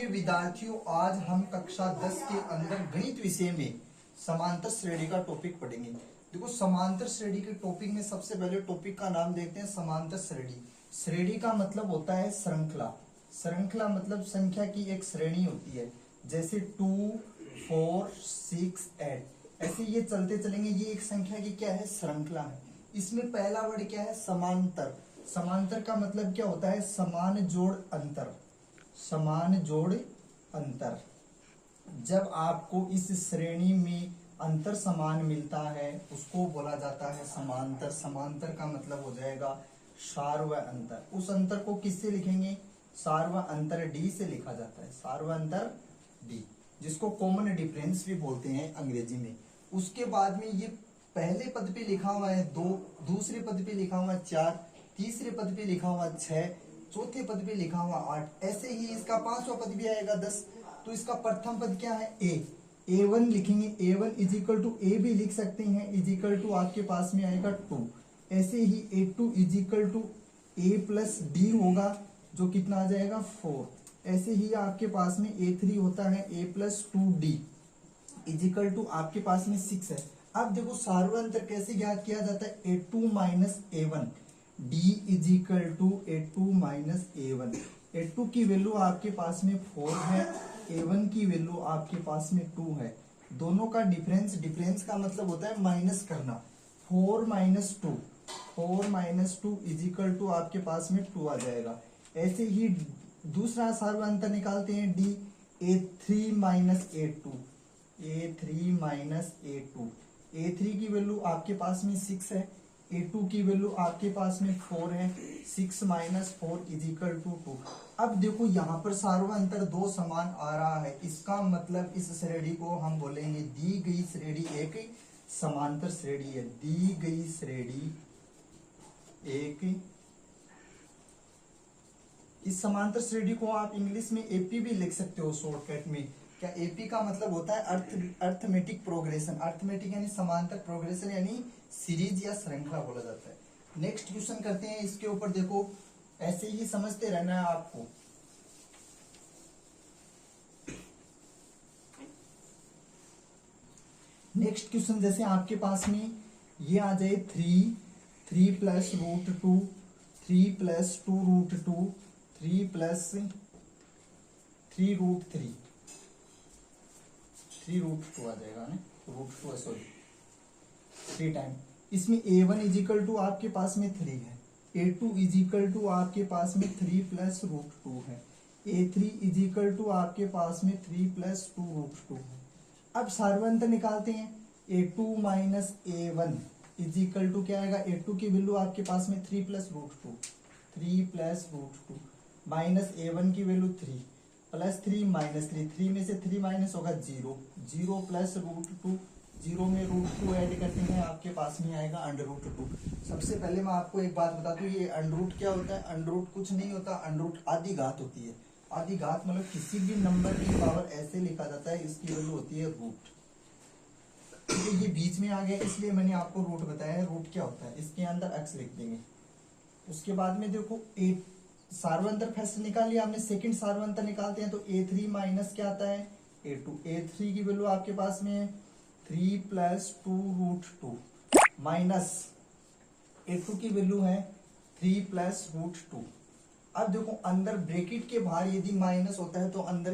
विद्यार्थियों, आज हम कक्षा 10 के अंदर गणित विषय में समांतर श्रेणी का टॉपिक पढ़ेंगे। देखो, समांतर श्रेणी के टॉपिक में सबसे पहले टॉपिक का नाम देखते हैं समांतर श्रेणी। श्रेणी का मतलब होता है श्रृंखला। श्रृंखला मतलब संख्या की एक श्रेणी होती है, जैसे 2, 4, 6, 8 ऐसे ये चलते चलेंगे। ये एक संख्या की क्या है, श्रृंखला है। इसमें पहला वर्ड क्या है, समांतर। समांतर का मतलब क्या होता है, समान जोड़ अंतर। समान जोड़ अंतर। जब आपको इस श्रेणी में अंतर समान मिलता है उसको बोला जाता है समांतर। समांतर का मतलब हो जाएगा सार्व अंतर। उस अंतर को किससे लिखेंगे, सार्व अंतर डी से लिखा जाता है। सार्व अंतर डी, जिसको कॉमन डिफरेंस भी बोलते हैं अंग्रेजी में। उसके बाद में ये पहले पद पे लिखा हुआ है 2, दूसरे पद पे लिखा हुआ है 4, तीसरे पद पे लिखा हुआ 6, चौथे पद पे लिखा हुआ 8। ऐसे ही इसका पांचवा पद भी आएगा 10। तो इसका प्रथम पद क्या है, A1 लिखेंगे। A1 इज इक्वल टू ए भी लिख सकते हैं, इज इक्वल टू आपके पास में आएगा 2। ऐसे ही A2 is equal to A plus D होगा, जो कितना आ जाएगा 4। ऐसे ही आपके पास में A3 होता है A plus 2D is equal to आपके पास में 6 है। अब देखो सार्वंतर कैसे ज्ञात किया जाता है, A2 minus A1 D is equal to A2 minus A1। A2 की वैल्यू आपके पास में 4 है, A1 की वैल्यू आपके पास में 2 है। दोनों का डिफरेंस, डिफरेंस का मतलब होता है माइनस करना। 4 minus 2, 4 minus 2 is equal to आपके पास में 2 आ जाएगा। ऐसे ही दूसरा सार्वंतर निकालते हैं D, A3 minus A2, A3 minus A2। A3 की वैल्यू आपके पास में 6 है, A2 की वैल्यू आपके पास में 4 है। 6 माइनस 4 इज इक्वल टू 2। अब देखो यहाँ पर सार्वंतर 2 समान आ रहा है, इसका मतलब इस श्रेणी को हम बोलेंगे दी गई श्रेणी एक समांतर श्रेणी है। दी गई श्रेणी एक, इस समांतर श्रेणी को आप इंग्लिश में एपी भी लिख सकते हो शॉर्टकट में। क्या एपी का मतलब होता है अर्थमेटिक प्रोग्रेशन। अर्थमेटिक यानी समांतर, प्रोग्रेशन यानी सीरीज या श्रृंखला बोला जाता है। नेक्स्ट क्वेश्चन करते हैं इसके ऊपर। देखो, ऐसे ही समझते रहना है आपको। नेक्स्ट क्वेश्चन जैसे आपके पास में ये आ जाए 3 plus root 2, 3 plus 2 root 2, 3 plus 3 root 3, 3 root 2 आ जाएगा ना, रूट 2 सॉरी 3 टाइम। इसमें A1 इज इक्वल टू आपके पास में 3 है, A2 इज इक्वल टू आपके पास में 3 प्लस रूट 2 है, A3 इज इक्वल टू आपके पास में 3 प्लस 2 रूट 2 है। अब सार्वंतर निकालते हैं। A2 minus A1 is equal to क्या आएगा, A2 की वैल्यू आपके पास में 3 plus root 2, 3 plus root 2 minus A1 की वैल्यू 3 प्लस 3 माइनस 3, 3 में से 3 माइनस होगा 0, 0 प्लस रूट 2, 0 में रूट 2 ऐड करते हैं आपके पास में आएगा अंडर रूट 2। सबसे पहले मैं आपको एक बात बता दूं, ये अंडर रूट क्या होता है। अंडर रूट कुछ नहीं होता, अंडर रूट आधी घात होती है। आधी घात मतलब किसी भी नंबर की पावर ऐसे लिखा जाता है, इसकी वैल्यू होती है रूट। तो ये बीच में आ गया इसलिए मैंने आपको रूट बताया। रूट क्या होता है, इसके अंदर एक्स लिख देंगे। उसके बाद में देखो सार्वंतर फर्स्ट निकाल लिया हमने, सेकंड सार्वंतर निकालते हैं तो A3 माइनस क्या आता है, A2। A3 की वैल्यू आपके पास में 3 प्लस 2 रूट 2 माइनस A2 की वैल्यू है 3 प्लस रूट 2। अब देखो अंदर ब्रैकेट के बाहर यदि माइनस होता है तो अंदर